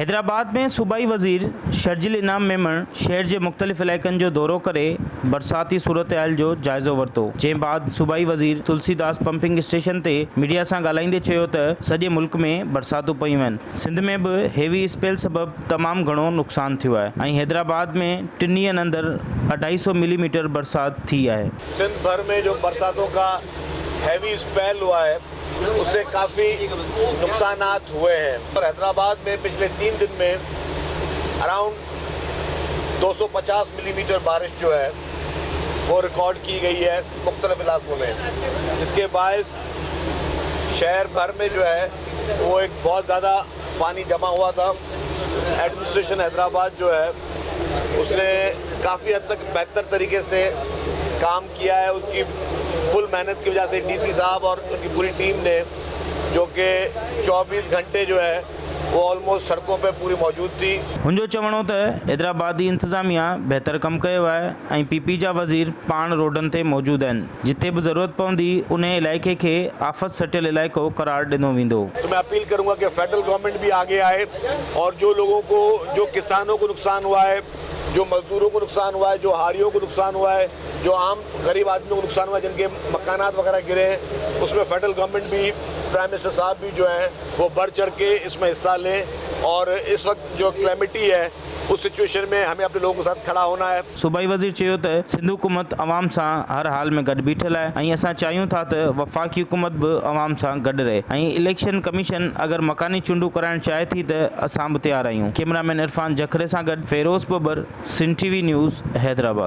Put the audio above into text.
हैदराबाद में सूबाई वज़ीर शर्जिल इनाम मेमण शहर के मुख़्तलिफ़ इलाइक़नि जो दौरो करे बरसाती सूरत हाल जो जाइज़ो वरितो। जंहिं बाद सूबाई वज़ीर तुलसीदास पंपिंग स्टेशन ते मीडिया से ॻाल्हाईंदे चयो त सॼे मुल्क में बरसातूं पयूं आहिनि। सिंध में भी हेवी स्पेल सबबि तमामु घणो नुक़सान थियो आहे ऐं हैदराबाद में 3 ॾींहंनि अंदरि 250 मिलीमीटर बरसात थी आहे। सिंध भर में जो बरसातों का हैवी स्पेल हुआ है उससे काफ़ी नुकसानात हुए हैं और हैदराबाद में पिछले 3 दिन में अराउंड 250 मिलीमीटर बारिश जो है वो रिकॉर्ड की गई है मुख्तलिफ इलाकों में, जिसके बायस शहर भर में जो है वो एक बहुत ज़्यादा पानी जमा हुआ था। एडमिनिस्ट्रेशन हैदराबाद जो है उसने काफ़ी हद तक बेहतर तरीके से काम किया है। उनकी फुल मेहनत की वजह से डीसी साहब और उनकी पूरी टीम ने, जो कि 24 घंटे जो है वो ऑलमोस्ट सड़कों पे पूरी मौजूद थी। हुनजो चवणो त हैदराबादी इंतज़ामिया बेहतर कम कयो आहे ऐं पीपी जा वज़ीर पाण रोडनि ते मौजूद आहिनि। जिते भी ज़रूरत पवंदी उन इलाइक़े के आफ़त सटियल इलाइक़ो करार ॾिनो वेंदो। तो मैं अपील करूंगा कि फेडरल गवर्नमेंट भी आगे आए और जो लोगों को, जो किसानों को नुकसान हुआ है, जो मजदूरों को नुकसान हुआ है, जो हारियों को नुकसान हुआ है, जो आम गरीब आदमियों को नुकसान हुआ है, जिनके मकानात वगैरह गिरे हैं, उसमें फेडरल गवर्नमेंट भी, प्राइम मिनिस्टर साहब भी जो हैं वो बढ़ चढ़ के इसमें हिस्सा लें। और इस वक्त जो क्लैमिटी है उस सिचुएशन में हमें अपने लोगों के साथ खड़ा होना है। सूबाई वज़ीर चयो त सिंध हुकूमत अवाम सां हर हाल में गॾु बीठल आहे ऐं असां चाहियूं था त वफ़ाक़ी हुकूमत भी अवाम सां गॾु रहे ऐं इलेक्शन कमीशन अगर मकानी चूंडूं कराइण चाहे थी त असां भी तैयार आहियूं। कैमरामैन इरफान जखरे सां गॾु फेरोज़ बबर, सिंध टीवी न्यूज़, हैदराबाद।